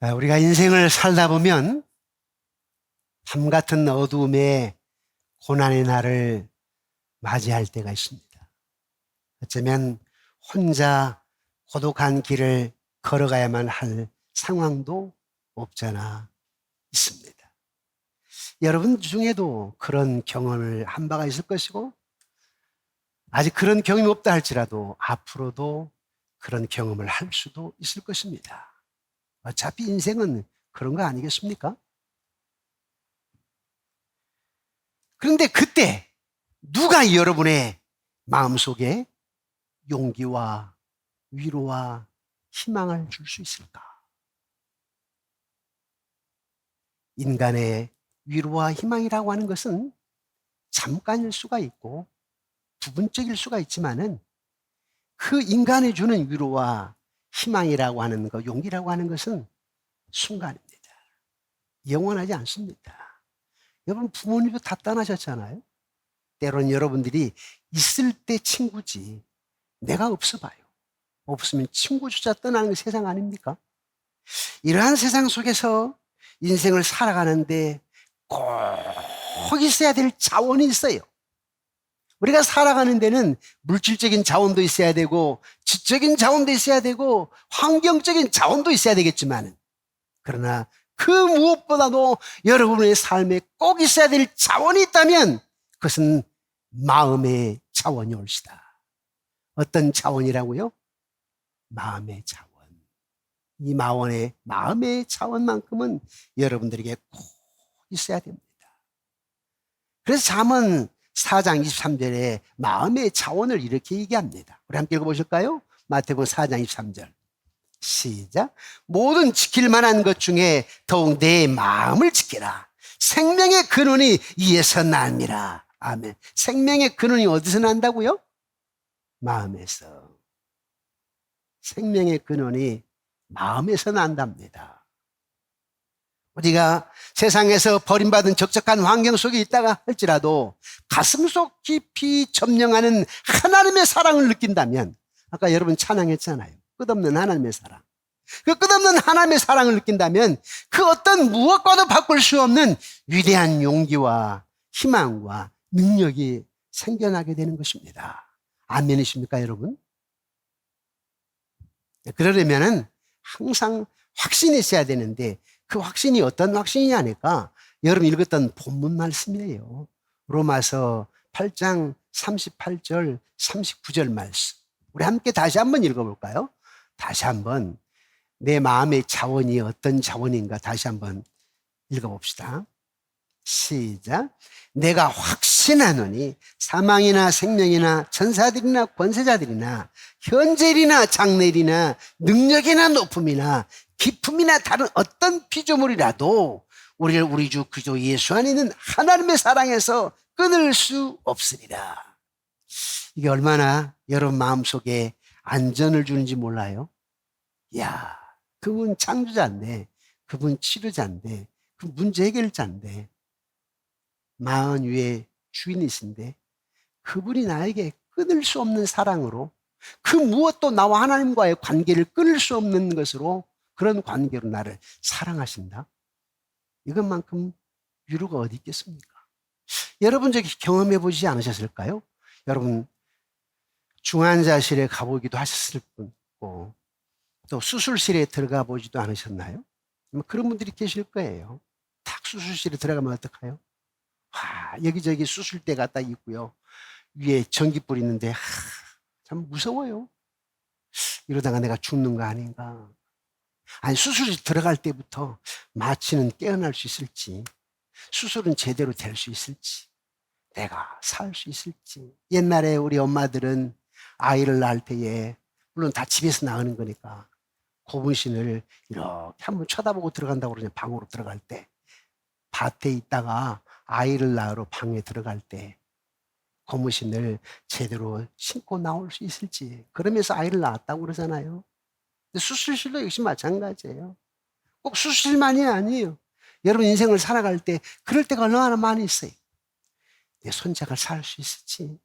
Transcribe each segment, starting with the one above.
우리가 인생을 살다 보면 밤 같은 어두움에 고난의 날을 맞이할 때가 있습니다. 어쩌면 혼자 고독한 길을 걸어가야만 할 상황도 없잖아 있습니다. 여러분 중에도 그런 경험을 한 바가 있을 것이고, 아직 그런 경험이 없다 할지라도 앞으로도 그런 경험을 할 수도 있을 것입니다. 어차피 인생은 그런 거 아니겠습니까? 그런데 그때 누가 여러분의 마음속에 용기와 위로와 희망을 줄 수 있을까? 인간의 위로와 희망이라고 하는 것은 잠깐일 수가 있고 부분적일 수가 있지만은, 그 인간이 주는 위로와 희망이라고 하는 것, 용기라고 하는 것은 순간입니다. 영원하지 않습니다. 여러분 부모님도 다 떠나셨잖아요. 때로는 여러분들이 있을 때 친구지, 내가 없어 봐요. 없으면 친구조차 떠나는 게 세상 아닙니까? 이러한 세상 속에서 인생을 살아가는데 꼭 있어야 될 자원이 있어요. 우리가 살아가는 데는 물질적인 자원도 있어야 되고, 지적인 자원도 있어야 되고, 환경적인 자원도 있어야 되겠지만, 그러나 그 무엇보다도 여러분의 삶에 꼭 있어야 될 자원이 있다면 그것은 마음의 자원이 올시다. 어떤 자원이라고요? 마음의 자원. 이 마음의 자원만큼은 여러분들에게 꼭 있어야 됩니다. 그래서 잠언 4장 23절에 마음의 자원을 이렇게 얘기합니다. 우리 함께 읽어보실까요? 마태복음 4장 23절. 시작. 모든 지킬 만한 것 중에 더욱 내 마음을 지키라. 생명의 근원이 이에서 납니다. 아멘. 생명의 근원이 어디서 난다고요? 마음에서. 생명의 근원이 마음에서 난답니다. 우리가 세상에서 버림받은 적적한 환경 속에 있다가 할지라도 가슴속 깊이 점령하는 하나님의 사랑을 느낀다면, 아까 여러분 찬양했잖아요. 끝없는 하나님의 사랑. 그 끝없는 하나님의 사랑을 느낀다면 그 어떤 무엇과도 바꿀 수 없는 위대한 용기와 희망과 능력이 생겨나게 되는 것입니다. 아멘이십니까, 여러분? 그러려면은 항상 확신이 있어야 되는데, 그 확신이 어떤 확신이냐니까 여러분 읽었던 본문 말씀이에요. 로마서 8장 38절 39절 말씀. 우리 함께 다시 한번 읽어볼까요? 다시 한번 내 마음의 자원이 어떤 자원인가 다시 한번 읽어봅시다. 시작. 내가 확신하노니 사망이나 생명이나 천사들이나 권세자들이나 현재일이나 장래일이나 능력이나 높음이나 기품이나 다른 어떤 피조물이라도 우리를 우리 주 그리스도 예수 안에 있는 하나님의 사랑에서 끊을 수 없으리라. 이게 얼마나 여러분 마음속에 안전을 주는지 몰라요? 이야, 그분 창조자인데, 그분 치료자인데, 그 문제 해결자인데, 마흔 위의 주인이신데, 그분이 나에게 끊을 수 없는 사랑으로, 그 무엇도 나와 하나님과의 관계를 끊을 수 없는 것으로, 그런 관계로 나를 사랑하신다. 이것만큼 위로가 어디 있겠습니까? 여러분 저기 경험해 보지 않으셨을까요? 여러분 중환자실에 가보기도 하셨을 거고, 또 수술실에 들어가 보지도 않으셨나요? 그런 분들이 계실 거예요. 딱 수술실에 들어가면 어떡해요? 여기저기 수술대가 딱 있고요. 위에 전기불 있는데 참 무서워요. 이러다가 내가 죽는 거 아닌가. 아니, 수술실 들어갈 때부터 마취는 깨어날 수 있을지, 수술은 제대로 될 수 있을지, 내가 살 수 있을지. 옛날에 우리 엄마들은 아이를 낳을 때에, 물론 다 집에서 낳는 거니까, 고분신을 이렇게 한번 쳐다보고 들어간다고 그러냐. 방으로 들어갈 때, 밭에 있다가 아이를 낳으러 방에 들어갈 때 고무신을 제대로 신고 나올 수 있을지, 그러면서 아이를 낳았다고 그러잖아요. 근데 수술실도 역시 마찬가지예요. 꼭 수술만이 아니에요. 여러분 인생을 살아갈 때 그럴 때가 얼마나 많이 있어요. 내 손자가 살 수 있을지,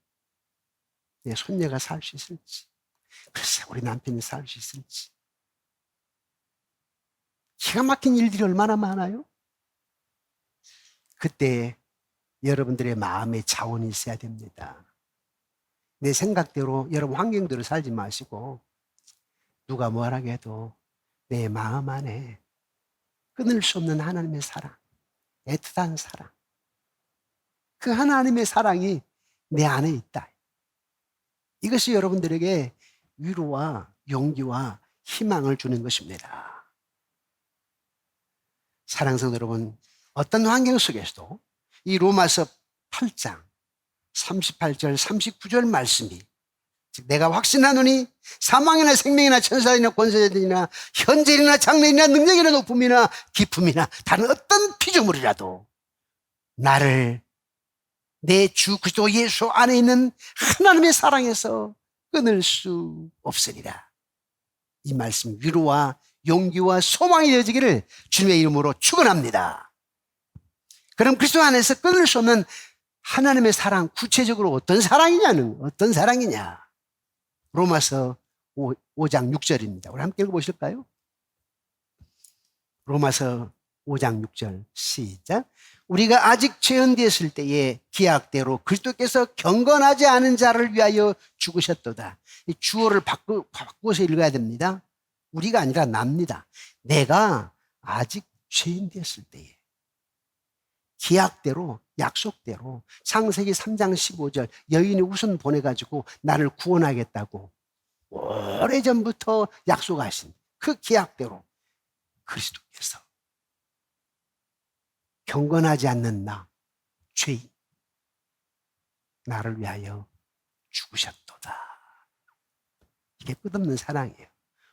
내 손녀가 살 수 있을지, 글쎄 우리 남편이 살 수 있을지. 기가 막힌 일들이 얼마나 많아요? 그때 여러분들의 마음의 자원이 있어야 됩니다. 내 생각대로, 여러분 환경대로 살지 마시고 누가 뭐라 해도 내 마음 안에 끊을 수 없는 하나님의 사랑, 애틋한 사랑, 그 하나님의 사랑이 내 안에 있다. 이것이 여러분들에게 위로와 용기와 희망을 주는 것입니다. 사랑하는 성도 여러분, 어떤 환경 속에서도 이 로마서 8장 38절 39절 말씀이, 즉 내가 확신하노니 사망이나 생명이나 천사이나 권세자들이나 현재이나 장래이나 능력이나 높음이나 깊음이나 다른 어떤 피조물이라도 나를 내 주 그리스도 예수 안에 있는 하나님의 사랑에서 끊을 수 없으리라. 이 말씀 위로와 용기와 소망이 되어지기를 주님의 이름으로 축원합니다. 그럼 그리스도 안에서 끊을 수 없는 하나님의 사랑, 구체적으로 어떤 사랑이냐? 로마서 5장 6절입니다. 우리 함께 읽어보실까요? 로마서 5장 6절 시작. 우리가 아직 죄언되었을 때에 기약대로 그리스도께서 경건하지 않은 자를 위하여 죽으셨도다. 이 주어를 바꾸어서 읽어야 됩니다. 우리가 아니라 납니다. 내가 아직 죄인 되었을 때에 기약대로, 약속대로 창세기 3장 15절 여인이 우선 보내가지고 나를 구원하겠다고 오래전부터 약속하신 그 기약대로 그리스도께서 경건하지 않는 나, 죄인, 나를 위하여 죽으셨도다. 이게 끝없는 사랑이에요.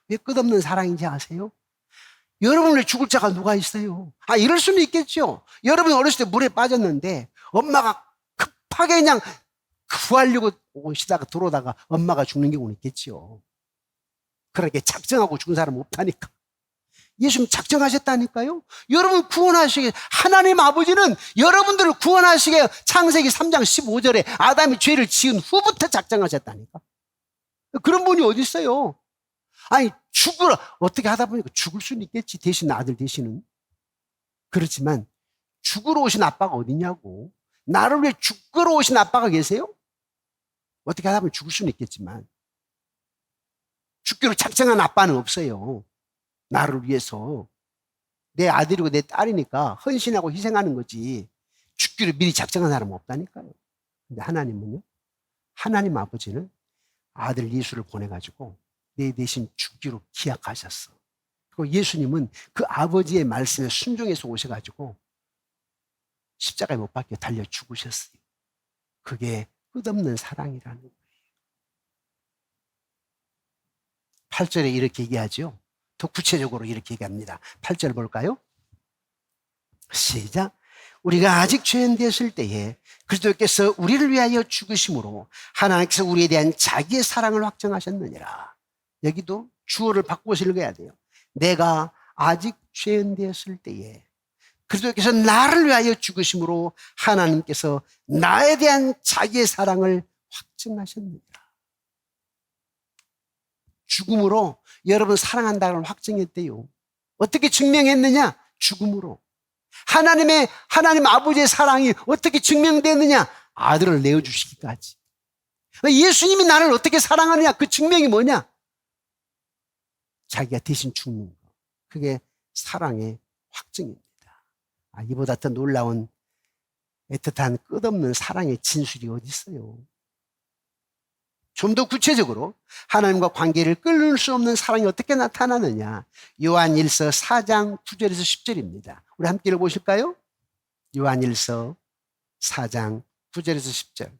왜 끝없는 사랑인지 아세요? 여러분을 죽을 자가 누가 있어요? 이럴 수는 있겠죠. 여러분 어렸을 때 물에 빠졌는데 엄마가 급하게 그냥 구하려고 오시다가 들어오다가 엄마가 죽는 경우는 있겠죠. 그렇게 작정하고 죽은 사람은 없다니까. 예수님 작정하셨다니까요. 여러분 구원하시게, 하나님 아버지는 여러분들을 구원하시게 창세기 3장 15절에 아담이 죄를 지은 후부터 작정하셨다니까. 그런 분이 어디 있어요? 죽으라 어떻게 하다 보니까 죽을 수는 있겠지, 대신 아들 대신은. 그렇지만 죽으러 오신 아빠가 어디냐고. 나를 위해 죽으러 오신 아빠가 계세요? 어떻게 하다 보면 죽을 수는 있겠지만 죽기로 작정한 아빠는 없어요. 나를 위해서. 내 아들이고 내 딸이니까 헌신하고 희생하는 거지 죽기로 미리 작정한 사람은 없다니까요. 근데 하나님은요, 하나님 아버지는 아들 예수를 보내가지고 내 대신 죽기로 기약하셨어. 그리고 예수님은 그 아버지의 말씀에 순종해서 오셔가지고 십자가에 못 박혀 달려 죽으셨어요. 그게 끝없는 사랑이라는 거예요. 8절에 이렇게 얘기하죠. 더 구체적으로 이렇게 얘기합니다. 8절 볼까요? 시작. 우리가 아직 죄인 되었을 때에 그리스도께서 우리를 위하여 죽으심으로 하나님께서 우리에 대한 자기의 사랑을 확정하셨느니라. 여기도 주어를 바꾸어서 읽어야 돼요. 내가 아직 죄인 되었을 때에 그리스도께서 나를 위하여 죽으심으로 하나님께서 나에 대한 자기의 사랑을 확증하셨느니라. 죽음으로 여러분 사랑한다는 걸 확증했대요. 어떻게 증명했느냐? 죽음으로. 하나님 아버지의 사랑이 어떻게 증명됐느냐? 아들을 내어주시기까지. 예수님이 나를 어떻게 사랑하느냐? 그 증명이 뭐냐? 자기가 대신 죽는 거. 그게 사랑의 확증입니다. 이보다 더 놀라운 애틋한 끝없는 사랑의 진술이 어디 있어요? 좀 더 구체적으로 하나님과 관계를 끊을 수 없는 사랑이 어떻게 나타나느냐? 요한일서 4장 9절에서 10절입니다. 우리 함께 읽어보실까요? 요한일서 4장 9절에서 10절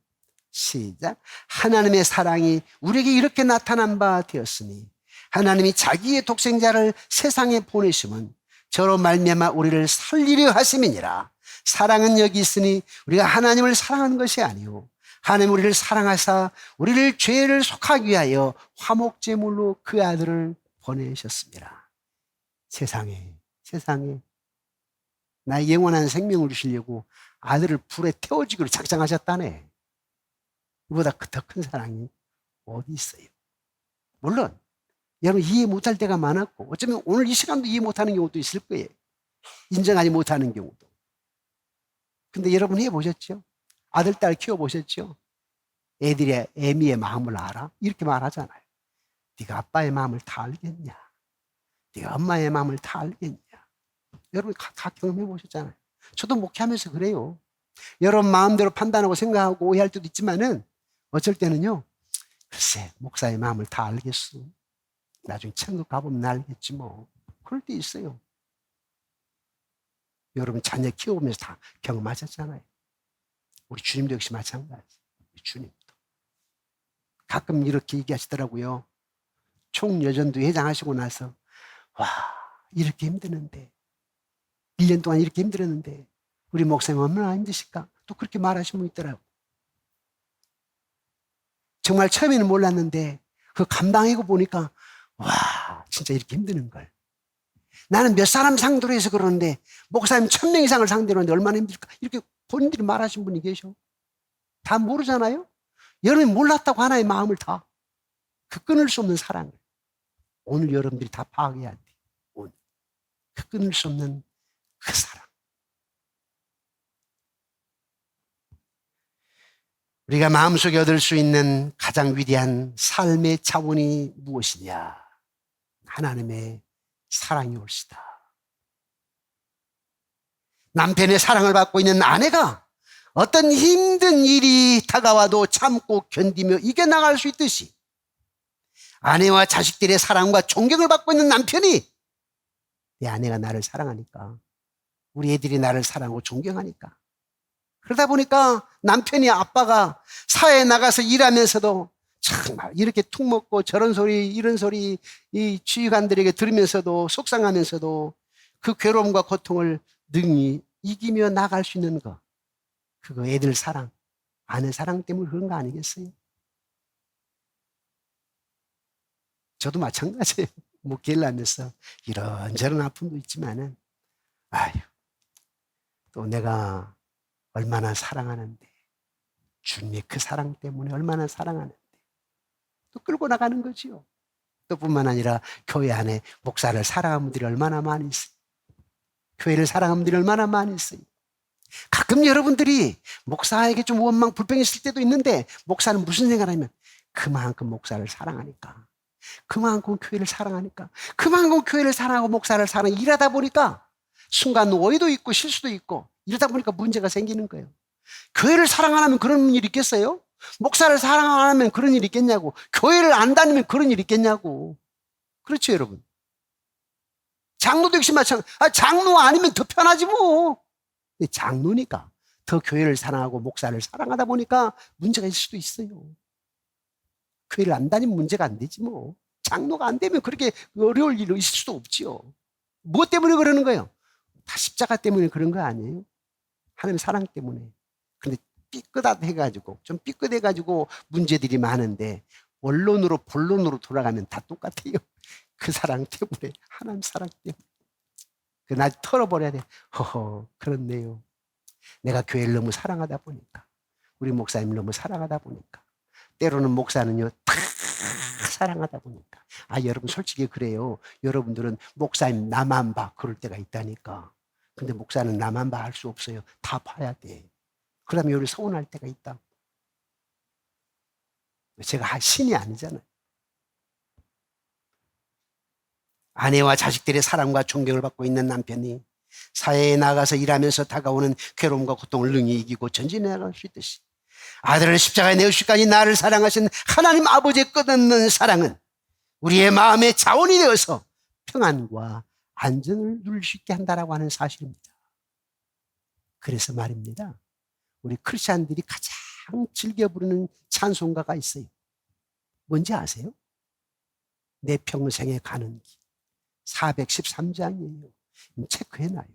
시작. 하나님의 사랑이 우리에게 이렇게 나타난 바 되었으니 하나님이 자기의 독생자를 세상에 보내심은 저로 말미암아 우리를 살리려 하심이니라. 사랑은 여기 있으니 우리가 하나님을 사랑하는 것이 아니요 하나님 우리를 사랑하사 우리를 죄를 속하기 위하여 화목제물로 그 아들을 보내셨습니다. 세상에 나의 영원한 생명을 주시려고 아들을 불에 태워주기로 작정하셨다네. 이보다 더 큰 사랑이 어디 있어요? 물론 여러분 이해 못할 때가 많았고 어쩌면 오늘 이 시간도 이해 못하는 경우도 있을 거예요. 인정하지 못하는 경우도. 근데 여러분 해보셨죠? 아들, 딸 키워보셨죠? 애들이 애미의 마음을 알아? 이렇게 말하잖아요. 네가 아빠의 마음을 다 알겠냐? 네가 엄마의 마음을 다 알겠냐? 여러분 다 경험해 보셨잖아요. 저도 목회하면서 그래요. 여러분 마음대로 판단하고 생각하고 오해할 때도 있지만은 어쩔 때는요. 글쎄 목사의 마음을 다 알겠어. 나중에 천국 가보면 알겠지 뭐. 그럴 때 있어요. 여러분 자녀 키워보면서 다 경험하셨잖아요. 우리 주님도 역시 마찬가지. 우리 주님도. 가끔 이렇게 얘기하시더라고요. 총여전도 회장하시고 나서 와 이렇게 힘드는데 1년 동안 이렇게 힘들었는데 우리 목사님 얼마나 힘드실까? 또 그렇게 말하시는 분 있더라고요. 정말 처음에는 몰랐는데 그 감당하고 보니까 와 진짜 이렇게 힘드는 걸. 나는 몇 사람 상대로 해서 그러는데 목사님 1000명 이상을 상대로 하는데 얼마나 힘들까? 이렇게 본인들이 말하신 분이 계셔. 다 모르잖아요? 여러분이 몰랐다고 하나의 마음을 다 그 끊을 수 없는 사랑을 오늘 여러분들이 다 파악해야 돼. 오늘 그 끊을 수 없는 그 사랑. 우리가 마음속에 얻을 수 있는 가장 위대한 삶의 차원이 무엇이냐? 하나님의 사랑이 옳시다. 남편의 사랑을 받고 있는 아내가 어떤 힘든 일이 다가와도 참고 견디며 이겨나갈 수 있듯이 아내와 자식들의 사랑과 존경을 받고 있는 남편이 내 아내가 나를 사랑하니까 우리 애들이 나를 사랑하고 존경하니까 그러다 보니까 남편이 아빠가 사회에 나가서 일하면서도 정말 이렇게 툭 먹고 저런 소리 이런 소리 이 지휘관들에게 들으면서도 속상하면서도 그 괴로움과 고통을 능히 이기며 나갈 수 있는 거 그거 애들 사랑 아내 사랑 때문에 그런 거 아니겠어요? 저도 마찬가지예요. 목회를 하면서 이런저런 아픔도 있지만은 아유 또 내가 얼마나 사랑하는데 주님의 그 사랑 때문에 얼마나 사랑하는데 또 끌고 나가는 거지요. 또 뿐만 아니라 교회 안에 목사를 사랑하는 분들이 얼마나 많이 있어요. 교회를 사랑하는 분들이 얼마나 많이 있어요. 가끔 여러분들이 목사에게 좀 원망 불평이 있을 때도 있는데 목사는 무슨 생각을 하면 그만큼 목사를 사랑하니까 그만큼 교회를 사랑하니까 그만큼 교회를 사랑하고 목사를 사랑하고 일하다 보니까 순간 오해도 있고 실수도 있고 이러다 보니까 문제가 생기는 거예요. 교회를 사랑 안 하면 그런 일이 있겠어요? 목사를 사랑 안 하면 그런 일이 있겠냐고. 교회를 안 다니면 그런 일이 있겠냐고. 그렇죠, 여러분? 장로도 역시 마찬가지. 장로 아니면 더 편하지 뭐. 장로니까 더 교회를 사랑하고 목사를 사랑하다 보니까 문제가 있을 수도 있어요. 교회를 안 다니면 문제가 안 되지 뭐. 장로가 안 되면 그렇게 어려울 일이 있을 수도 없지요. 무엇 때문에 그러는 거예요? 다 십자가 때문에 그런 거 아니에요? 하나님의 사랑 때문에. 근데 삐끗해가지고 좀 삐끗해가지고 문제들이 많은데 원론으로 본론으로 돌아가면 다 똑같아요. 그 사랑 때문에 하나님 사랑 때문에 나 털어버려야 돼. 허허 그렇네요. 내가 교회를 너무 사랑하다 보니까 우리 목사님을 너무 사랑하다 보니까 때로는 목사는요 다 사랑하다 보니까 여러분 솔직히 그래요. 여러분들은 목사님 나만 봐 그럴 때가 있다니까. 근데 목사는 나만 봐 할 수 없어요. 다 봐야 돼. 그러면 우리 서운할 때가 있다. 제가 신이 아니잖아요. 아내와 자식들의 사랑과 존경을 받고 있는 남편이 사회에 나가서 일하면서 다가오는 괴로움과 고통을 능히 이기고 전진해 나갈 수 있듯이 아들을 십자가에 내주시기까지 나를 사랑하신 하나님 아버지의 끝없는 사랑은 우리의 마음의 자원이 되어서 평안과 안전을 누릴 수 있게 한다라고 하는 사실입니다. 그래서 말입니다. 우리 크리스찬들이 가장 즐겨 부르는 찬송가가 있어요. 뭔지 아세요? 내 평생에 가는 길 413장이에요. 체크해놔요.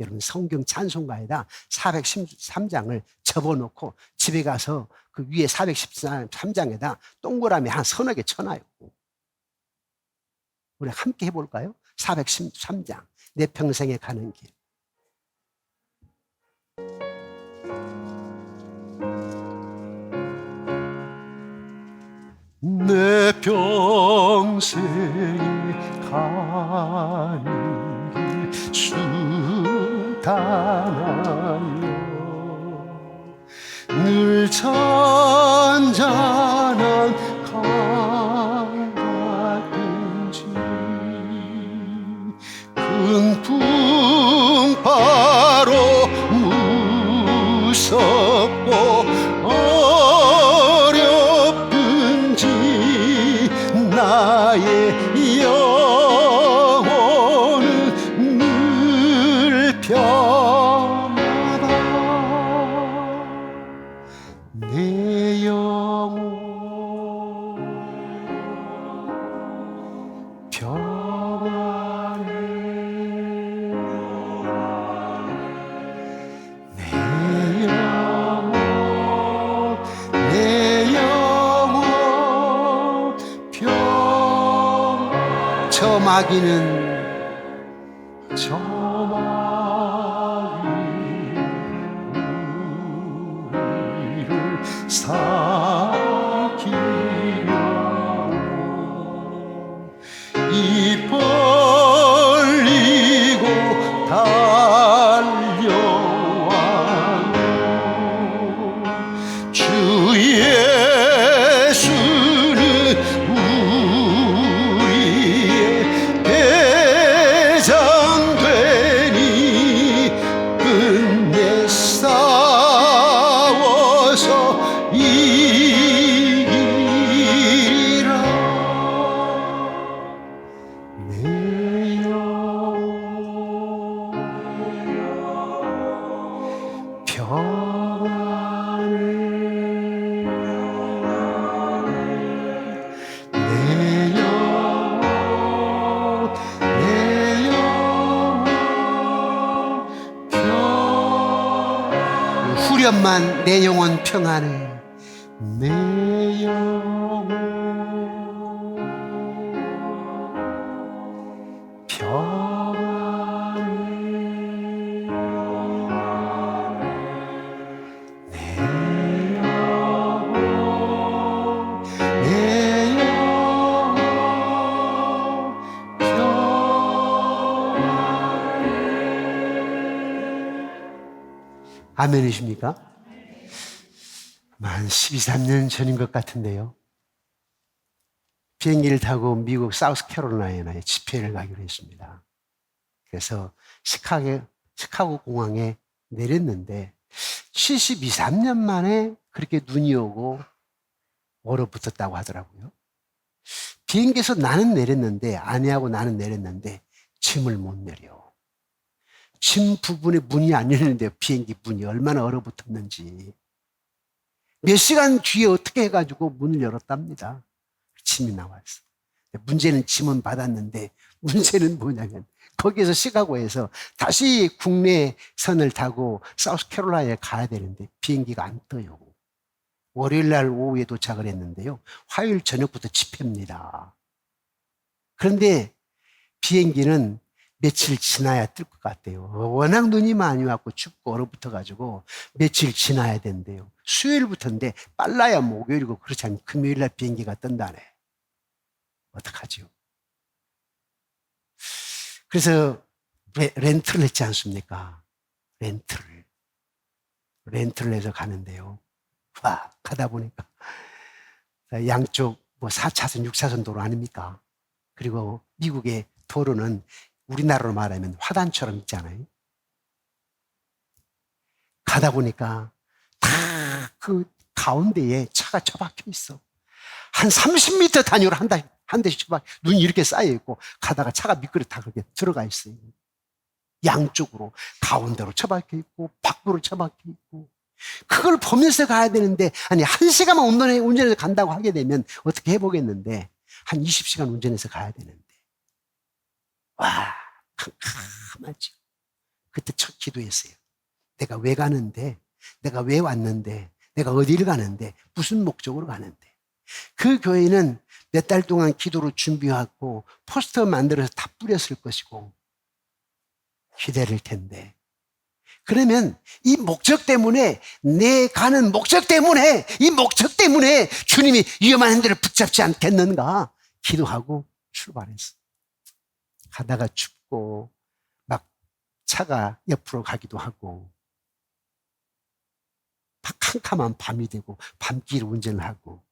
여러분 성경 찬송가에다 413장을 접어놓고 집에 가서 그 위에 413장에다 동그라미 한 서너 개 쳐놔요. 우리 함께 해볼까요? 413장 내 평생에 가는 길. 내 평생에 가는 길 수단하여 늘 잔잔한 강 같은지 큰 풍파로 무섭고 어렵든지 나의 영혼은 늘 평안하다. 내 영혼 평안해. 내 영혼 평안. 저 마귀는 우리를 삼키려고 입 벌리고 달려와요. 주 예수는 우리의 대장 되니 끝내 싸워서 이기라. 내 영혼 평안해. 내 영혼 평안. 후렴만 내 영혼 평안해. 내 영혼 평안해. 내 영혼 평안해. 아멘이십니까? 한 12, 13년 전인 것 같은데요. 비행기를 타고 미국 사우스캐롤라이나에 집회를 가기로 했습니다. 그래서 시카고 공항에 내렸는데 72, 3년 만에 그렇게 눈이 오고 얼어붙었다고 하더라고요. 비행기에서 나는 내렸는데, 아내하고 나는 내렸는데 짐을 못 내려. 짐 부분에 문이 안 열리는데요. 비행기 문이 얼마나 얼어붙었는지. 몇 시간 뒤에 어떻게 해가지고 문을 열었답니다. 짐이 나왔어. 문제는 짐은 받았는데 문제는 뭐냐면 거기에서 시카고에서 다시 국내선을 타고 사우스캐롤라이나에 가야 되는데 비행기가 안 떠요. 월요일 날 오후에 도착을 했는데요. 화요일 저녁부터 집회입니다. 그런데 비행기는 며칠 지나야 뜰 것 같대요. 워낙 눈이 많이 왔고 춥고 얼어붙어가지고 며칠 지나야 된대요. 수요일부터인데 빨라야 목요일이고 그렇지 않으면 금요일 날 비행기가 뜬다네. 어떡하죠? 그래서 렌트를 했지 않습니까? 렌트를 해서 가는데요. 와, 가다 보니까 양쪽 뭐 4차선, 6차선 도로 아닙니까? 그리고 미국의 도로는 우리나라로 말하면 화단처럼 있잖아요. 가다 보니까 다 그 가운데에 차가 처박혀 있어. 한 30m 단위로 한 대씩 처박, 눈이 이렇게 쌓여 있고 가다가 차가 미끄러 다 그렇게 들어가 있어요. 양쪽으로 가운데로 처박혀 있고 밖으로 처박혀 있고. 그걸 보면서 가야 되는데, 아니 1시간만 운전해서 간다고 하게 되면 어떻게 해보겠는데 한 20시간 운전해서 가야 되는데, 와, 캄캄하지. 그때 첫 기도했어요. 내가 왜 가는데, 내가 왜 왔는데, 내가 어디를 가는데, 무슨 목적으로 가는데. 그 교회는 몇 달 동안 기도로 준비하고 포스터 만들어서 다 뿌렸을 것이고 기다릴 텐데, 그러면 이 목적 때문에, 내 가는 목적 때문에, 이 목적 때문에 주님이 위험한 핸들을 붙잡지 않겠는가 기도하고 출발했어. 가다가 춥고 막 차가 옆으로 가기도 하고 캄캄한 밤이 되고 밤길 운전을 하고,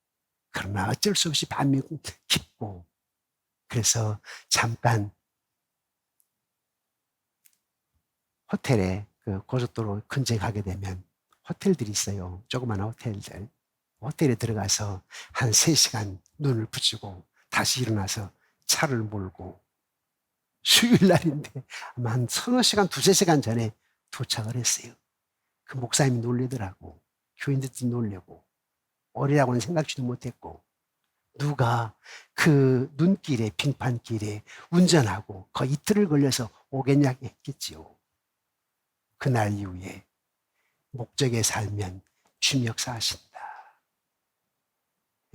그러나 어쩔 수 없이 밤이 깊고, 그래서 잠깐 호텔에, 그 고속도로 근처에 가게 되면 호텔들이 있어요. 조그마한 호텔들. 호텔에 들어가서 한 3시간 눈을 붙이고 다시 일어나서 차를 몰고, 수요일 날인데 아마 한 3-4시간, 2-3시간 전에 도착을 했어요. 그 목사님이 놀리더라고. 교인들도 놀래고, 어리라고는 생각지도 못했고, 누가 그 눈길에, 빙판길에 운전하고 거의 이틀을 걸려서 오겠냐 했겠지요. 그날 이후에 목적에 살면 주님 역사하신다.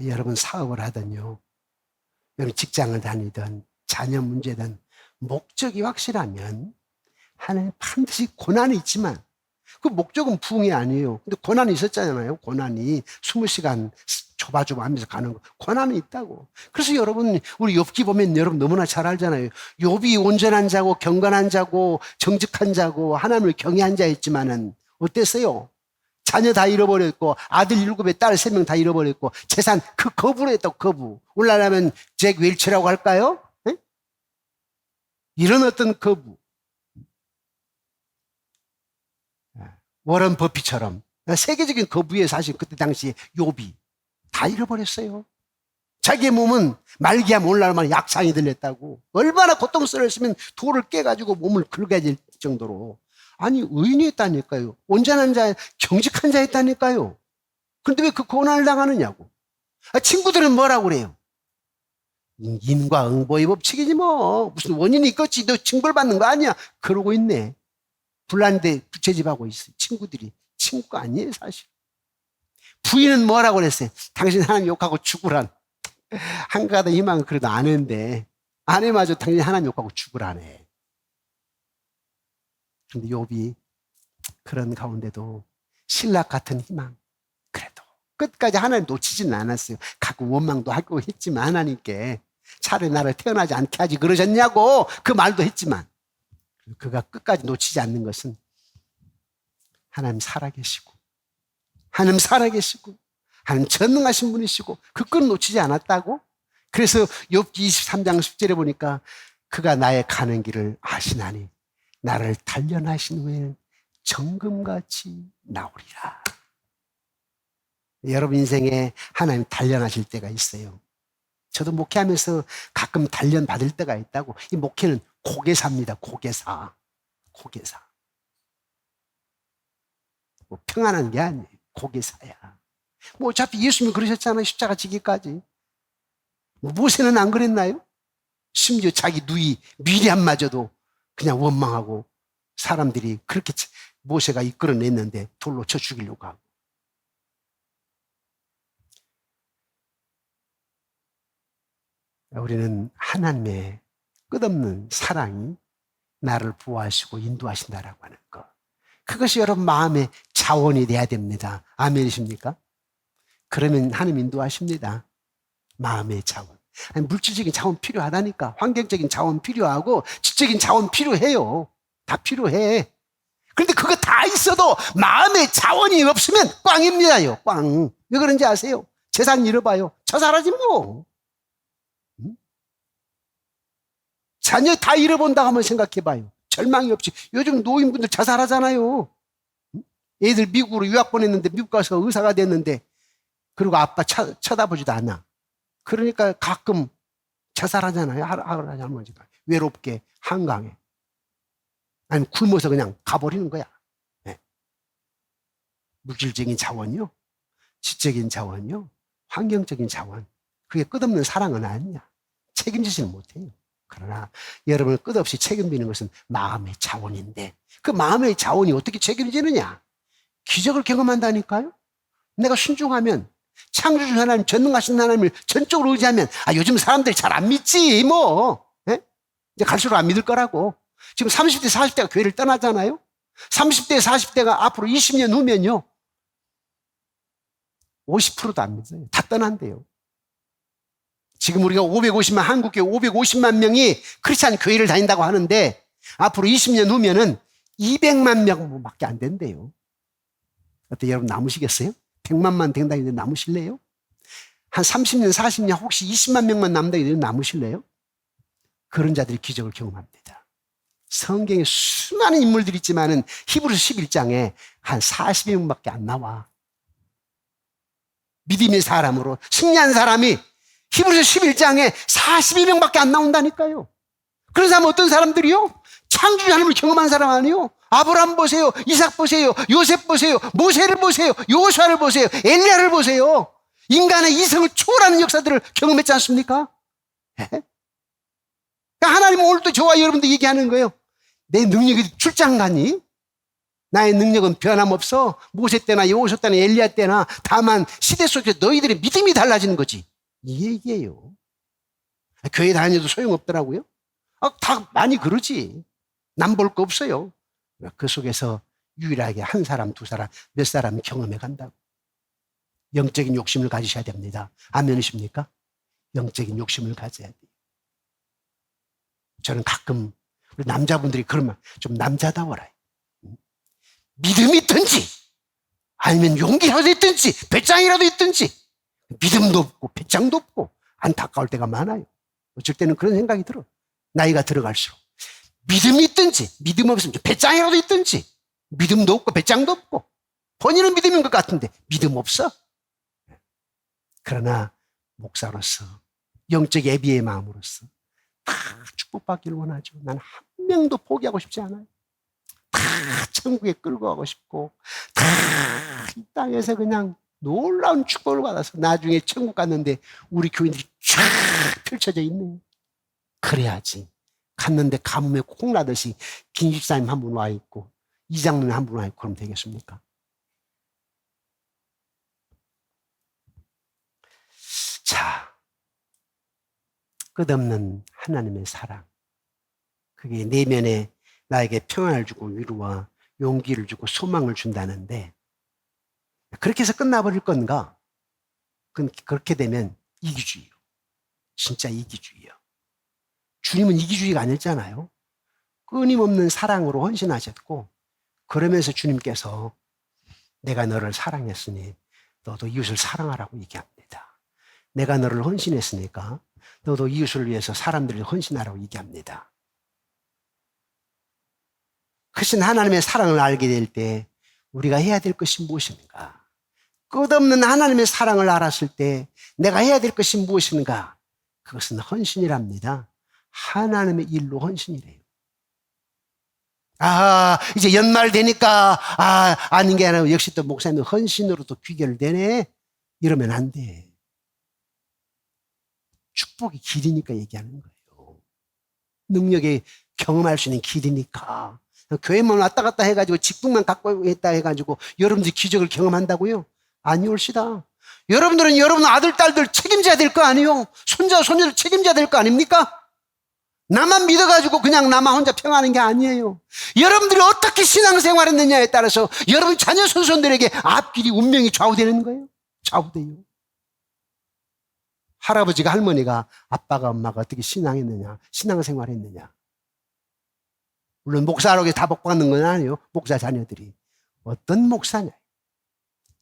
여러분 사업을 하든요, 여러분 직장을 다니든 자녀 문제든 목적이 확실하면 하나님 반드시 고난이 있지만, 그 목적은 부흥이 아니에요. 근데 고난이 있었잖아요. 고난이 20시간 좁아좁아 하면서 가는 거, 고난이 있다고. 그래서 여러분, 우리 욥기 보면 여러분 너무나 잘 알잖아요. 욥이 온전한 자고 경건한 자고 정직한 자고 하나님을 경외한 자였지만은 어땠어요? 자녀 다 잃어버렸고, 아들 7에 딸 3명 다 잃어버렸고, 재산 그 거부로 했다고. 거부. 오늘날하면 잭 웰치라고 할까요? 에? 이런 어떤 거부. 워런 버핏처럼 세계적인 거부에 사실 그때 당시에 욥이 다 잃어버렸어요. 자기의 몸은 말기암 오늘날만 약상이 들렸다고. 얼마나 고통스러웠으면 돌을 깨가지고 몸을 긁어야 될 정도로. 아니, 의인이 했다니까요. 온전한 자, 정직한 자 했다니까요. 그런데 왜 그 고난을 당하느냐고. 친구들은 뭐라고 그래요? 인과응보의 법칙이지 뭐. 무슨 원인이 있겠지. 너 징벌받는 거 아니야. 그러고 있네. 불난데 부채집하고 있어요. 친구들이. 친구가 아니에요, 사실. 부인은 뭐라고 그랬어요? 당신 하나님 욕하고 죽으란. 한가닥 희망은 그래도 아내인데, 아내마저 당신 하나님 욕하고 죽으라네. 그런데 욥이 그런 가운데도 신락 같은 희망, 그래도 끝까지 하나님 놓치지는 않았어요. 가끔 원망도 하고 했지만, 하나님께 차라리 나를 태어나지 않게 하지 그러셨냐고 그 말도 했지만, 그가 끝까지 놓치지 않는 것은 하나님 살아계시고, 하나님 살아계시고, 하나님 전능하신 분이시고, 그 끈 놓치지 않았다고. 그래서 욥기 23장 10절에 보니까 그가 나의 가는 길을 아시나니 나를 단련하신 후에는 정금같이 나오리라. 여러분 인생에 하나님 단련하실 때가 있어요. 저도 목회하면서 가끔 단련 받을 때가 있다고. 이 목회는 고개사입니다. 고개사. 고개사. 뭐 평안한 게 아니에요. 고개사야. 뭐 어차피 예수님이 그러셨잖아요. 십자가 지기까지. 뭐 모세는 안 그랬나요? 심지어 자기 누이 미리암마저도 그냥 원망하고, 사람들이 그렇게 모세가 이끌어냈는데 돌로 쳐 죽이려고 하고. 우리는 하나님의 끝없는 사랑이 나를 보호하시고 인도하신다라고 하는 것, 그것이 여러분 마음의 자원이 돼야 됩니다. 아멘이십니까? 그러면 하나님 인도하십니다. 마음의 자원. 아니, 물질적인 자원 필요하다니까. 환경적인 자원 필요하고 지적인 자원 필요해요. 다 필요해. 그런데 그거 다 있어도 마음의 자원이 없으면 꽝입니다요. 꽝. 왜 그런지 아세요? 재산 잃어봐요. 자살하지 뭐. 자녀 다 잃어본다고 한번 생각해봐요. 절망이 없지. 요즘 노인분들 자살하잖아요. 애들 미국으로 유학 보냈는데 미국 가서 의사가 됐는데, 그리고 아빠 쳐다보지도 않아. 그러니까 가끔 자살하잖아요. 할아버지 할머니가 외롭게 한강에. 아니면 굶어서 그냥 가버리는 거야. 네. 물질적인 자원이요, 지적인 자원이요, 환경적인 자원, 그게 끝없는 사랑은 아니야. 책임지지는 못해요. 그러나 여러분을 끝없이 책임지는 것은 마음의 자원인데, 그 마음의 자원이 어떻게 책임지느냐? 기적을 경험한다니까요. 내가 순종하면, 창조주 하나님, 전능하신 하나님을 전적으로 의지하면, 요즘 사람들이 잘 안 믿지 뭐. 예? 이제 갈수록 안 믿을 거라고. 지금 30대 40대가 교회를 떠나잖아요. 30대, 40대가 앞으로 20년 후면요. 50%도 안 믿어요. 다 떠난대요. 지금 우리가 550만, 한국교회 550만 명이 크리스찬 교회를 다닌다고 하는데 앞으로 20년 후면은 200만 명밖에 안 된대요. 어때 여러분 남으시겠어요? 100만만 된다 이제 남으실래요? 한 30년, 40년 혹시 20만 명만 남다 이제 남으실래요? 그런 자들이 기적을 경험합니다. 성경에 수많은 인물들이 있지만은 히브리서 11장에 한 40명밖에 안 나와. 믿음의 사람으로 승리한 사람이 히브리서 11장에 42명밖에 안 나온다니까요. 그런 사람은 어떤 사람들이요? 창조주 하나님을 경험한 사람 아니요? 아브라함 보세요. 이삭 보세요. 요셉 보세요. 모세를 보세요. 요호수아를 보세요. 엘리야를 보세요. 인간의 이성을 초월하는 역사들을 경험했지 않습니까? 그러니까 하나님은 오늘도 저와 여러분들 얘기하는 거예요. 내 능력이 출장 가니? 나의 능력은 변함없어. 모세 때나 여호수아 때나 엘리야 때나 다만 시대 속에서 너희들의 믿음이 달라지는 거지. 이 얘기예요. 교회 다녀도 소용없더라고요. 다 많이 그러지. 남 볼 거 없어요. 그 속에서 유일하게 한 사람, 두 사람, 몇 사람이 경험해 간다고. 영적인 욕심을 가지셔야 됩니다. 아멘이십니까? 영적인 욕심을 가져야 돼요. 저는 가끔 우리 남자분들이 그러면 좀 남자다워라. 믿음이 있든지 아니면 용기라도 있든지 배짱이라도 있든지 믿음도 없고 배짱도 없고 안타까울 때가 많아요. 어쩔 때는 그런 생각이 들어. 나이가 들어갈수록 믿음이 있든지 믿음 없으면 배짱이라도 있든지 믿음도 없고 배짱도 없고 본인은 믿음인 것 같은데 믿음 없어. 그러나 목사로서 영적 예비의 마음으로서 다 축복받기를 원하죠. 난 한 명도 포기하고 싶지 않아요. 다 천국에 끌고 가고 싶고 다 이 땅에서 그냥 놀라운 축복을 받아서 나중에 천국 갔는데 우리 교인들이 쫙 펼쳐져 있네요. 그래야지. 갔는데 가뭄에 콩나듯이 김 집사님 한 분 와 있고 이장님 한 분 와 있고 그러면 되겠습니까? 자, 끝없는 하나님의 사랑. 그게 내면에 나에게 평안을 주고 위로와 용기를 주고 소망을 준다는데 그렇게 해서 끝나버릴 건가? 그렇게 되면 이기주의요. 진짜 이기주의요. 주님은 이기주의가 아니었잖아요. 끊임없는 사랑으로 헌신하셨고 그러면서 주님께서 내가 너를 사랑했으니 너도 이웃을 사랑하라고 얘기합니다. 내가 너를 헌신했으니까 너도 이웃을 위해서 사람들을 헌신하라고 얘기합니다. 크신 하나님의 사랑을 알게 될 때 우리가 해야 될 것이 무엇인가? 끝없는 하나님의 사랑을 알았을 때 내가 해야 될 것이 무엇인가? 그것은 헌신이랍니다. 하나님의 일로 헌신이래요. 이제 연말 되니까 아닌 게 아니라 역시 또 목사님 헌신으로 또 귀결되네. 이러면 안 돼. 축복의 길이니까 얘기하는 거예요. 능력에 경험할 수 있는 길이니까. 교회만 왔다 갔다 해가지고 직분만 갖고 있다 해가지고 여러분들이 기적을 경험한다고요? 아니올시다. 여러분들은 여러분 아들, 딸들 책임져야 될 거 아니에요? 손자, 손녀들 책임져야 될 거 아닙니까? 나만 믿어가지고 그냥 나만 혼자 평하는 게 아니에요. 여러분들이 어떻게 신앙생활 했느냐에 따라서 여러분 자녀 손손들에게 앞길이 운명이 좌우되는 거예요. 좌우돼요. 할아버지가 할머니가 아빠가 엄마가 어떻게 신앙했느냐 신앙생활 했느냐. 물론 목사라고 다 복받는 건 아니에요. 목사 자녀들이 어떤 목사냐,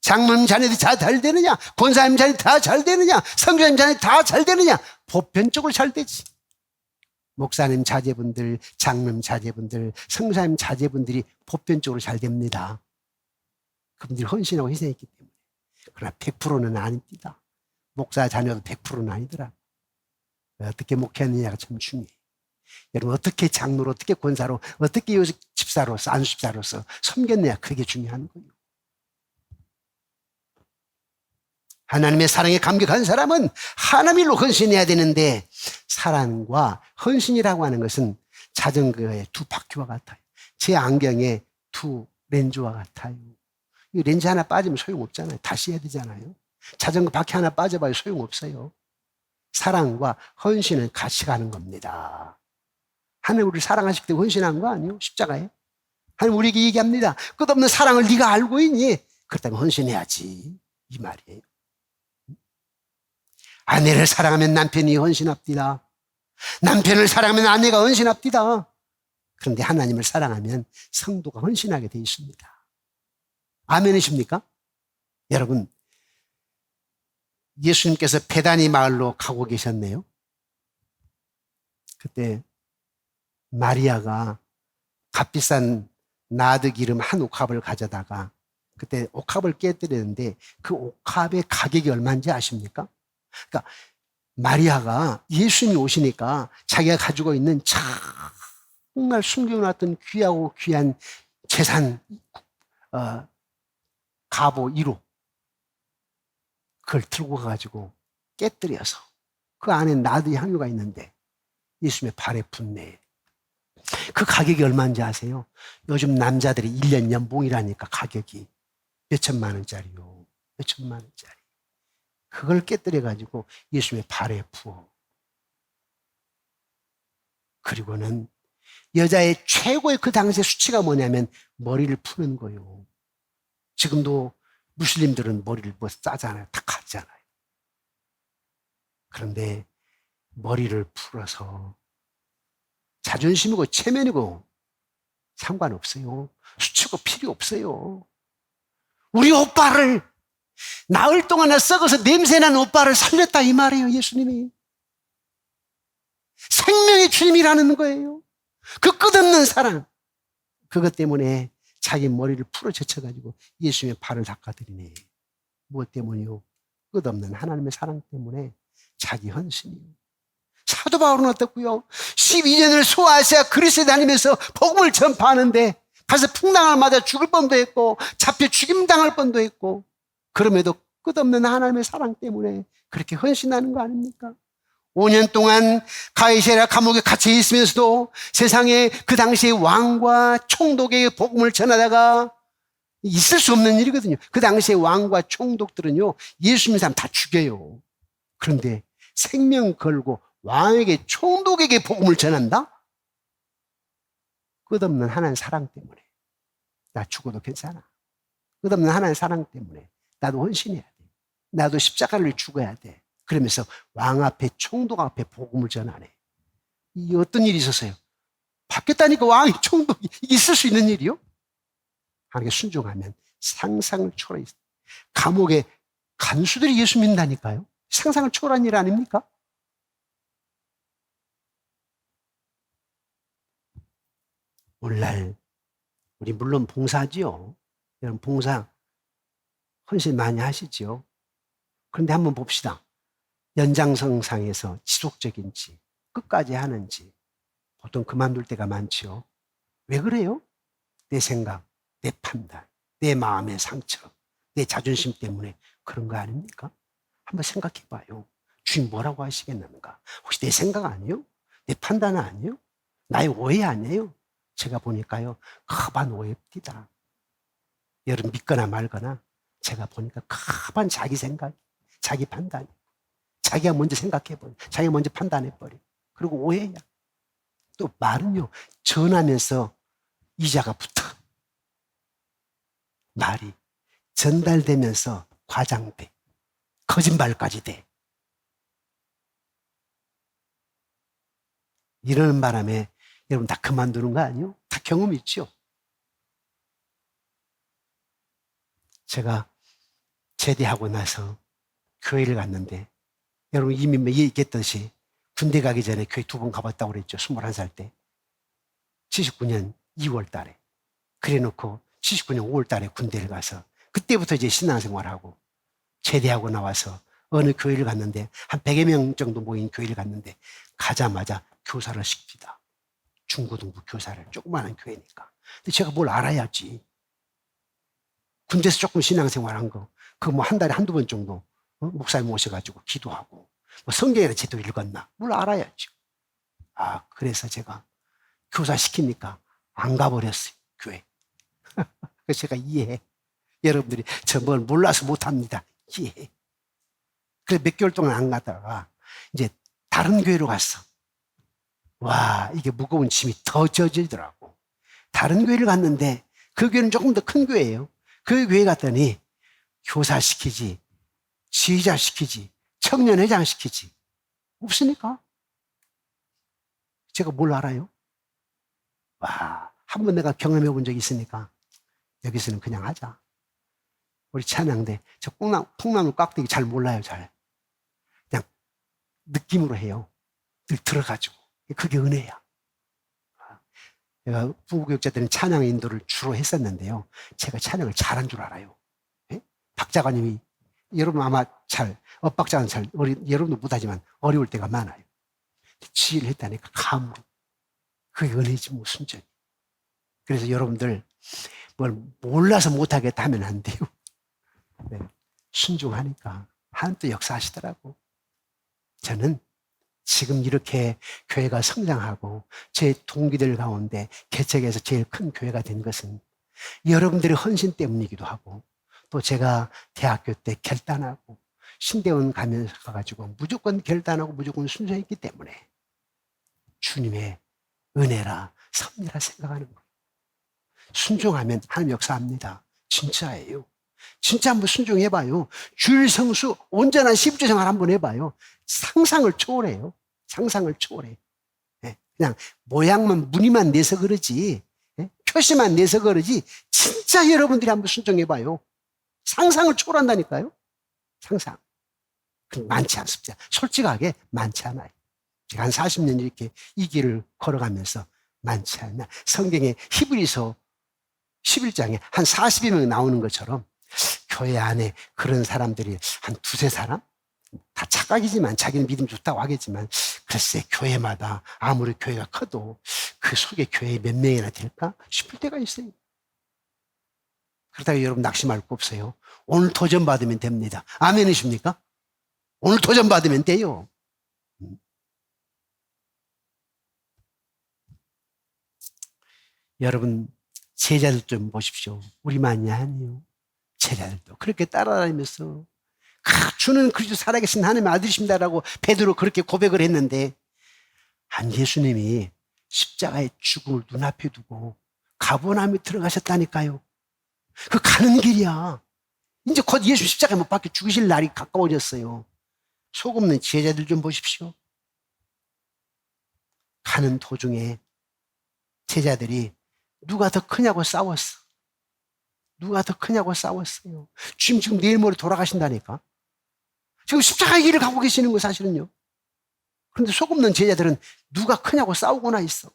장로님 자녀들이 다 잘 되느냐, 권사님 자녀들이 다 잘 되느냐, 성교사님 자녀들이 다 잘 되느냐. 보편적으로 잘 되지. 목사님 자제분들, 장로님 자제분들, 성사님 자제분들이 보편적으로 잘 됩니다. 그분들이 헌신하고 희생했기 때문에. 그러나 100%는 아닙니다. 목사 자녀도 100%는 아니더라. 어떻게 목회했느냐가 참 중요해요. 여러분 어떻게 장로로, 어떻게 권사로, 어떻게 집사로서, 안수집사로서 섬겼느냐, 그게 중요한 거예요. 하나님의 사랑에 감격한 사람은 하나님 일로 헌신해야 되는데 사랑과 헌신이라고 하는 것은 자전거의 두 바퀴와 같아요. 제 안경의 두 렌즈와 같아요. 이 렌즈 하나 빠지면 소용없잖아요. 다시 해야 되잖아요. 자전거 바퀴 하나 빠져봐야 소용없어요. 사랑과 헌신은 같이 가는 겁니다. 하나님 우리를 사랑하시기 때문에 헌신한 거 아니에요? 십자가에. 하나님 우리에게 얘기합니다. 끝없는 사랑을 네가 알고 있니? 그렇다면 헌신해야지, 이 말이에요. 아내를 사랑하면 남편이 헌신합디다. 남편을 사랑하면 아내가 헌신합디다. 그런데 하나님을 사랑하면 성도가 헌신하게 되어 있습니다. 아멘이십니까? 여러분, 예수님께서 베다니 마을로 가고 계셨네요. 그때 마리아가 값비싼 나드 기름 한 옥합을 가져다가 그때 옥합을 깨뜨리는데 그 옥합의 가격이 얼마인지 아십니까? 그러니까 마리아가 예수님이 오시니까 자기가 가지고 있는 정말 숨겨놨던 귀하고 귀한 재산, 갑오 1호 그걸 들고 가가지고 깨뜨려서 그 안에 나드 향유가 있는데 예수님의 발에 붓네. 그 가격이 얼마인지 아세요? 요즘 남자들이 1년 연봉이라니까 가격이 몇천만 원짜리요. 몇천만 원짜리. 그걸 깨뜨려가지고 예수님의 발에 부어. 그리고는 여자의 최고의 그 당시의 수치가 뭐냐면 머리를 푸는 거예요. 지금도 무슬림들은 머리를 뭐 싸잖아요. 다 가잖아요. 그런데 머리를 풀어서 자존심이고 체면이고 상관없어요. 수치고 필요 없어요. 우리 오빠를 나흘 동안 썩어서 냄새난 오빠를 살렸다 이 말이에요. 예수님이 생명의 주님이라는 거예요. 그 끝없는 사랑, 그것 때문에 자기 머리를 풀어 제쳐가지고 예수님의 발을 닦아드리네. 무엇 때문이요? 끝없는 하나님의 사랑 때문에 자기 헌신이요. 사도 바울은 어떻고요? 12년을 소아시아 그리스에 다니면서 복음을 전파하는데 가서 풍랑을 맞아 죽을 뻔도 했고 잡혀 죽임당할 뻔도 했고 그럼에도 끝없는 하나님의 사랑 때문에 그렇게 헌신하는 거 아닙니까? 5년 동안 가이사랴 감옥에 갇혀 있으면서도 세상에 그 당시에 왕과 총독에게 복음을 전하다가 있을 수 없는 일이거든요. 그 당시에 왕과 총독들은요, 예수 믿는 사람 다 죽여요. 그런데 생명 걸고 왕에게 총독에게 복음을 전한다? 끝없는 하나님의 사랑 때문에 나 죽어도 괜찮아. 끝없는 하나님의 사랑 때문에 나도 헌신해야 돼. 나도 십자가를 죽어야 돼. 그러면서 왕 앞에 총독 앞에 복음을 전하네. 이 어떤 일이 있었어요? 바뀌었다니까 왕이 총독이 있을 수 있는 일이요? 하나님께 순종하면 상상을 초월해. 감옥에 간수들이 예수 믿는다니까요. 상상을 초월한 일 아닙니까? 오늘날 우리 물론 봉사하지요. 여러분 봉사 헌신 많이 하시지요. 그런데 한번 봅시다. 연장선상에서 지속적인지 끝까지 하는지 보통 그만둘 때가 많지요. 왜 그래요? 내 생각, 내 판단, 내 마음의 상처, 내 자존심 때문에 그런 거 아닙니까? 한번 생각해 봐요. 주님 뭐라고 하시겠는가? 혹시 내 생각 아니에요? 내 판단 아니에요? 나의 오해 아니에요? 제가 보니까요, 커반 오해입니다. 여러분 믿거나 말거나 제가 보니까 커반 자기 생각, 자기 판단. 자기가 먼저 생각해버려. 자기가 먼저 판단해버려. 그리고 오해야. 또 말은요, 전하면서 이자가 붙어. 말이 전달되면서 과장돼. 거짓말까지 돼. 이러는 바람에 여러분 다 그만두는 거 아니에요? 다 경험 있죠? 제가 제대하고 나서 교회를 갔는데 여러분 이미 얘기했듯이 군대 가기 전에 교회 2번 가봤다고 그랬죠. 21살 때. 79년 2월 달에. 그래 놓고 79년 5월 달에 군대를 가서 그때부터 이제 신앙생활하고 제대하고 나와서 어느 교회를 갔는데 한 100여 명 정도 모인 교회를 갔는데 가자마자 교사를 시킵니다. 중고등부 교사를. 조그마한 교회니까. 근데 제가 뭘 알아야지. 군대에서 조금 신앙생활한 거. 그거 뭐 한 달에 한두 번 정도 목사님 모셔가지고 기도하고 뭐 성경이나 제대로 읽었나 뭘 알아야죠. 아 그래서 제가 교사 시키니까 안 가버렸어요. 교회. 그래서 제가 이해해. 여러분들이 저 뭘 몰라서 못합니다. 이해해. 그래서 몇 개월 동안 안 가다가 이제 다른 교회로 갔어. 와 이게 무거운 짐이 더 져지더라고. 다른 교회를 갔는데 그 교회는 조금 더 큰 교회예요. 그 교회 갔더니 교사 시키지, 지휘자 시키지, 청년회장 시키지. 없으니까. 제가 뭘 알아요? 와, 한 번 내가 경험해 본 적이 있으니까 여기서는 그냥 하자. 우리 찬양대, 저 콩나물 깍두기 잘 몰라요, 잘. 그냥 느낌으로 해요. 늘 들어가지고. 그게 은혜야. 제가 부교육자들은 찬양 인도를 주로 했었는데요. 제가 찬양을 잘한 줄 알아요. 예? 박 작가님이, 여러분 아마 박 작가는 여러분도 못하지만 어려울 때가 많아요. 지휘를 했다니까, 감으로. 그게 은혜지, 뭐, 순전히. 그래서 여러분들, 뭘 몰라서 못하겠다 하면 안 돼요. 네. 순종하니까 하나님 또 역사하시더라고. 저는 지금 이렇게 교회가 성장하고 제 동기들 가운데 개척에서 제일 큰 교회가 된 것은 여러분들의 헌신 때문이기도 하고, 또 제가 대학교 때 결단하고 신대원 가면서 가가지고 무조건 결단하고 무조건 순종했기 때문에 주님의 은혜라 섭리라 생각하는 거예요. 순종하면 하나님 역사합니다. 진짜예요. 진짜 한번 순종해봐요. 주일 성수 온전한 12주 생활 한번 해봐요. 상상을 초월해요. 상상을 초월해. 예, 그냥 모양만 무늬만 내서 그러지, 예? 표시만 내서 그러지, 진짜 여러분들이 한번 순종해봐요. 상상을 초월한다니까요. 상상. 많지 않습니다. 솔직하게 많지 않아요. 제가 한 40년 이렇게 이 길을 걸어가면서 많지 않나. 성경에 히브리서 11장에 한 40여 명 나오는 것처럼 교회 안에 그런 사람들이 한 두세 사람? 다 착각이지만 자기는 믿음 좋다고 하겠지만 글쎄 교회마다 아무리 교회가 커도 그 속에 교회 몇 명이나 될까 싶을 때가 있어요. 그러다가 여러분 낙심할 거 없어요. 오늘 도전 받으면 됩니다. 아멘이십니까? 오늘 도전 받으면 돼요. 여러분 제자들 좀 보십시오. 우리만이 아니요. 제자들도 그렇게 따라다니면서 주는 그리스도 살아계신 하나님의 아들이십니다라고 베드로 그렇게 고백을 했는데, 한 예수님이 십자가의 죽음을 눈앞에 두고 가버나움에 들어가셨다니까요. 그 가는 길이야. 이제 곧 예수 십자가에 못 박혀 죽으실 날이 가까워졌어요. 속 없는 제자들 좀 보십시오. 가는 도중에 제자들이 누가 더 크냐고 싸웠어. 누가 더 크냐고 싸웠어요. 지금 내일 모레 돌아가신다니까. 지금 십자가의 길을 가고 계시는 거 사실은요. 그런데 속 없는 제자들은 누가 크냐고 싸우고나 있어.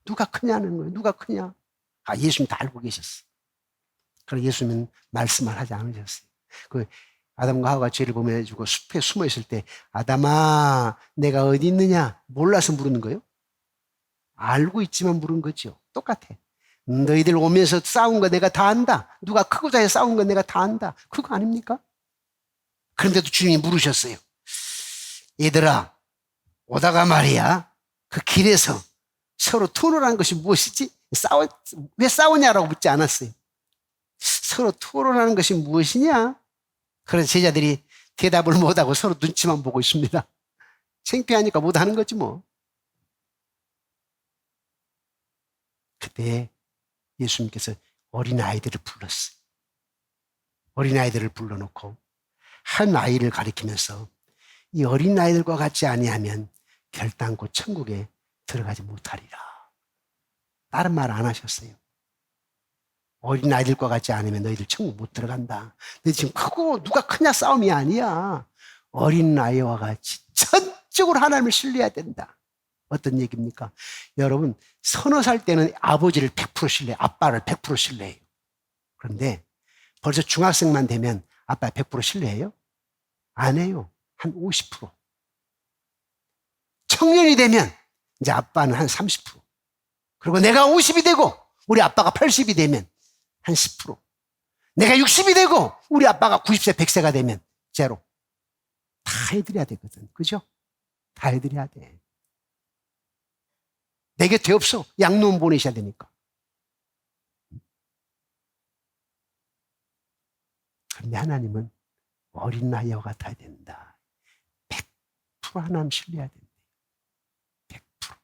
누가 크냐는 거예요. 누가 크냐. 아, 예수님 다 알고 계셨어. 그래서 예수님은 말씀을 하지 않으셨어요. 그 아담과 하와가 죄를 범해가지고 숲에 숨어 있을 때 아담아 내가 어디 있느냐 몰라서 물은 거예요. 알고 있지만 물은 거죠. 똑같아. 너희들 오면서 싸운 거 내가 다 안다. 누가 크고 작게 싸운 거 내가 다 안다. 그거 아닙니까? 그런데도 주님이 물으셨어요. 얘들아, 오다가 말이야, 그 길에서 서로 토론한 것이 무엇이지? 왜 싸우냐라고 묻지 않았어요. 서로 토론하는 것이 무엇이냐? 그래서 제자들이 대답을 못하고 서로 눈치만 보고 있습니다. 창피하니까 못하는 거지 뭐. 그때 예수님께서 어린아이들을 불렀어요. 어린아이들을 불러놓고 한 아이를 가리키면서 이 어린아이들과 같지 아니하면 결단코 천국에 들어가지 못하리라. 다른 말 안 하셨어요. 어린아이들과 같지 않으면 너희들 천국 못 들어간다. 너희 지금 크고 누가 크냐 싸움이 아니야. 어린아이와 같이 전적으로 하나님을 신뢰해야 된다. 어떤 얘기입니까? 여러분 서너 살 때는 아버지를 100% 신뢰해요. 아빠를 100% 신뢰해요. 그런데 벌써 중학생만 되면 아빠 100% 신뢰해요? 안 해요. 한 50%. 청년이 되면 이제 아빠는 한 30%. 그리고 내가 50이 되고 우리 아빠가 80이 되면 한 10%. 내가 60이 되고 우리 아빠가 90세, 100세가 되면 제로. 다 해드려야 되거든. 그죠? 다 해드려야 돼. 내 곁에 없어. 양놈 보내셔야 되니까. 그런데 하나님은 어린 아이와 같아야 된다. 100% 하나님 신뢰해야 된다. 100%.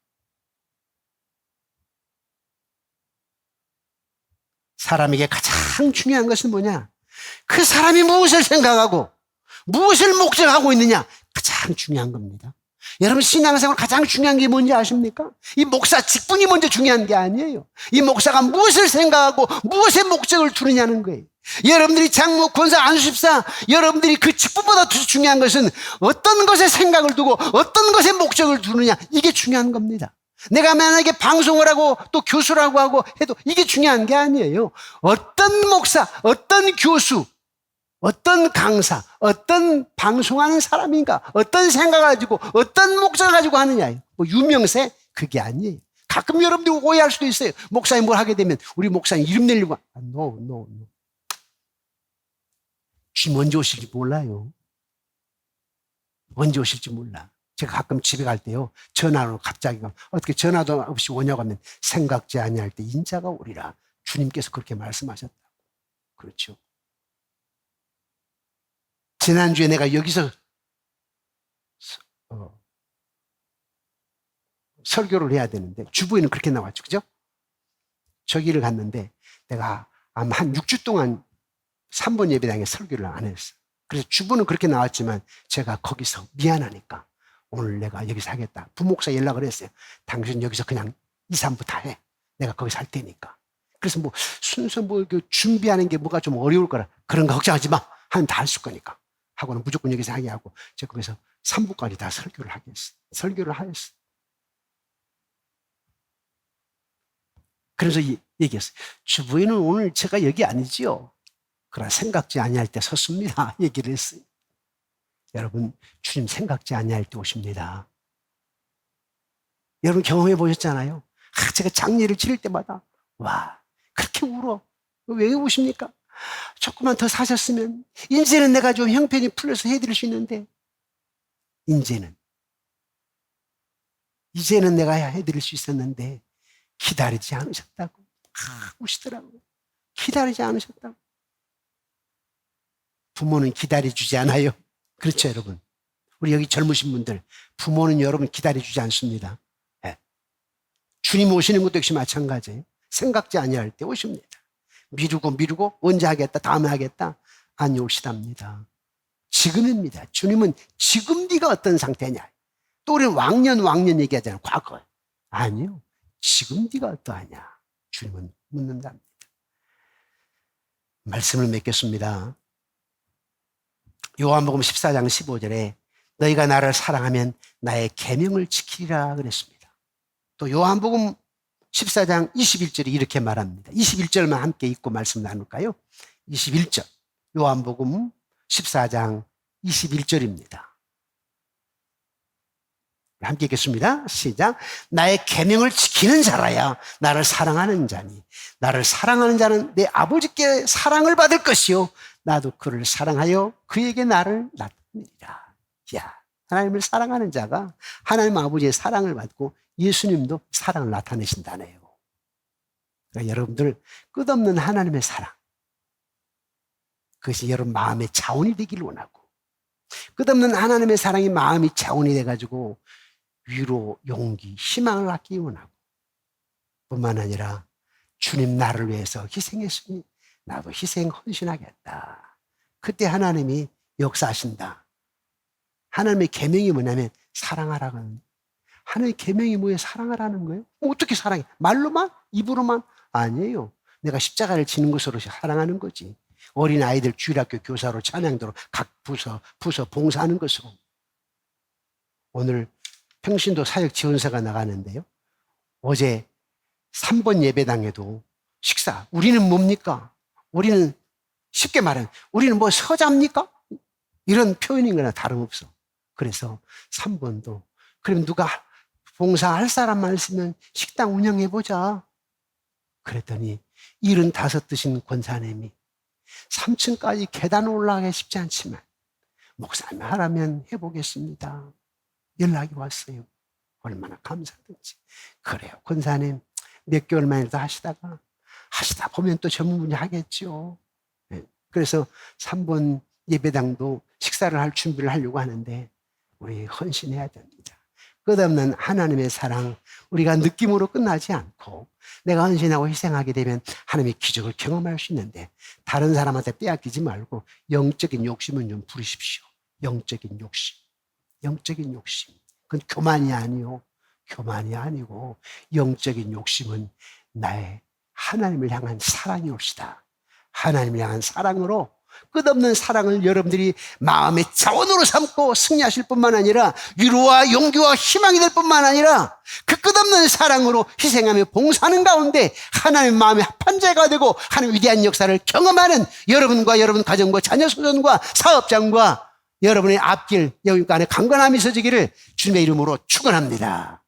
사람에게 가장 중요한 것은 뭐냐? 그 사람이 무엇을 생각하고 무엇을 목적하고 있느냐? 가장 중요한 겁니다. 여러분, 신앙생활 가장 중요한 게 뭔지 아십니까? 이 목사 직분이 먼저 중요한 게 아니에요. 이 목사가 무엇을 생각하고 무엇의 목적을 두느냐는 거예요. 여러분들이 장로, 권사, 안수집사, 여러분들이 그 직분보다 더 중요한 것은 어떤 것에 생각을 두고 어떤 것에 목적을 두느냐, 이게 중요한 겁니다. 내가 만약에 방송을 하고 또 교수라고 하고 해도 이게 중요한 게 아니에요. 어떤 목사, 어떤 교수, 어떤 강사, 어떤 방송하는 사람인가, 어떤 생각을 가지고 어떤 목적을 가지고 하느냐, 뭐 유명세, 그게 아니에요. 가끔 여러분들이 오해할 수도 있어요. 목사님 뭘 하게 되면 우리 목사님 이름 내려고. No. 주님 언제 오실지 몰라요. 언제 오실지 몰라. 제가 가끔 집에 갈 때요, 전화로 갑자기 어떻게 전화도 없이 오냐고 하면 생각지 아니할 때 인자가 오리라. 주님께서 그렇게 말씀하셨다고. 그렇죠. 지난주에 내가 여기서 설교를 해야 되는데 주부에는 그렇게 나왔죠. 그죠? 저기를 갔는데 내가 아마 한 6주 동안 3번 예배당에 설교를 안 했어. 그래서 주부는 그렇게 나왔지만 제가 거기서 미안하니까 오늘 내가 여기서 하겠다. 부목사 연락을 했어요. 당신 여기서 그냥 2, 3부 다 해. 내가 거기서 할 테니까. 그래서 뭐 순서 뭐 준비하는 게 뭐가 좀 어려울 거라. 그런 거 걱정하지 마. 하면 다 할 수 거니까. 하고는 무조건 여기서 하게 하고 제가 거기서 3부까지 다 설교를 하겠어. 설교를 하였어. 그래서 얘기했어요. 주부인은 오늘 제가 여기 아니지요. 그러나 생각지 아니할 때 섰습니다. 얘기를 했어요. 여러분, 주님 생각지 아니할 때 오십니다. 여러분 경험해 보셨잖아요. 제가 장례를 치를 때마다 와, 그렇게 울어. 왜 우십니까? 조금만 더 사셨으면 이제는 내가 좀 형편이 풀려서 해드릴 수 있는데 이제는 내가 해드릴 수 있었는데 기다리지 않으셨다고. 우시더라고요. 기다리지 않으셨다고. 부모는 기다려주지 않아요. 그렇죠, 여러분. 우리 여기 젊으신 분들, 부모는 여러분 기다려주지 않습니다. 네. 주님 오시는 것도 역시 마찬가지예요. 생각지 아니할 때 오십니다. 미루고 언제 하겠다, 다음에 하겠다, 안 오시답니다. 지금입니다. 주님은 지금 네가 어떤 상태냐. 또 우리는 왕년 얘기하잖아요. 과거. 아니요. 지금 네가 어떠하냐. 주님은 묻는답니다. 말씀을 맺겠습니다. 요한복음 14장 15절에 너희가 나를 사랑하면 나의 계명을 지키리라 그랬습니다. 또 요한복음 14장 21절이 이렇게 말합니다. 21절만 함께 읽고 말씀 나눌까요? 21절. 요한복음 14장 21절입니다. 함께 읽겠습니다. 시작. 나의 계명을 지키는 자라야 나를 사랑하는 자니 나를 사랑하는 자는 내 아버지께 사랑을 받을 것이요 나도 그를 사랑하여 그에게 나를 나타내리라. 야, 하나님을 사랑하는 자가 하나님 아버지의 사랑을 받고 예수님도 사랑을 나타내신다네요. 그러니까 여러분들 끝없는 하나님의 사랑, 그것이 여러분 마음의 자원이 되기를 원하고 끝없는 하나님의 사랑이 마음이 자원이 돼가지고 위로, 용기, 희망을 갖기 원하고 뿐만 아니라 주님 나를 위해서 희생했으니 나도 희생 헌신하겠다. 그때 하나님이 역사하신다. 하나님의 계명이 뭐냐면 사랑하라는. 하나님의 계명이 뭐예요? 사랑하라는 거예요? 어떻게 사랑해? 말로만? 입으로만? 아니에요. 내가 십자가를 지는 것으로 사랑하는 거지. 어린 아이들 주일학교 교사로 찬양도로 각 부서 봉사하는 것으로. 오늘 평신도 사역 지원사가 나가는데요. 어제 3번 예배당에도 식사. 우리는 뭡니까? 우리는 쉽게 말하면 우리는 뭐 서자입니까? 이런 표현인 거나 다름없어. 그래서 3번도 그럼 누가 봉사할 사람만 있으면 식당 운영해보자. 그랬더니 75 드신 권사님이 3층까지 계단 올라가기 쉽지 않지만 목사님 하라면 해보겠습니다. 연락이 왔어요. 얼마나 감사든지. 그래요. 권사님 몇 개월만 해도 하시다 보면 또 전문분야 하겠죠. 네. 그래서 3번 예배당도 식사를 할 준비를 하려고 하는데 우리 헌신해야 됩니다. 끝없는 하나님의 사랑, 우리가 느낌으로 끝나지 않고 내가 헌신하고 희생하게 되면 하나님의 기적을 경험할 수 있는데, 다른 사람한테 빼앗기지 말고 영적인 욕심은 좀 부리십시오. 영적인 욕심. 영적인 욕심. 그건 교만이 아니요. 교만이 아니고 영적인 욕심은 나의 하나님을 향한 사랑이 옵시다. 하나님을 향한 사랑으로, 끝없는 사랑을 여러분들이 마음의 자원으로 삼고 승리하실 뿐만 아니라 위로와 용기와 희망이 될 뿐만 아니라 그 끝없는 사랑으로 희생하며 봉사하는 가운데 하나님 마음의 합한 자가 되고 하나님의 위대한 역사를 경험하는 여러분과 여러분 가정과 자녀 소년과 사업장과 여러분의 앞길 여기 안에 강건함이 있어지기를 주님의 이름으로 축원합니다.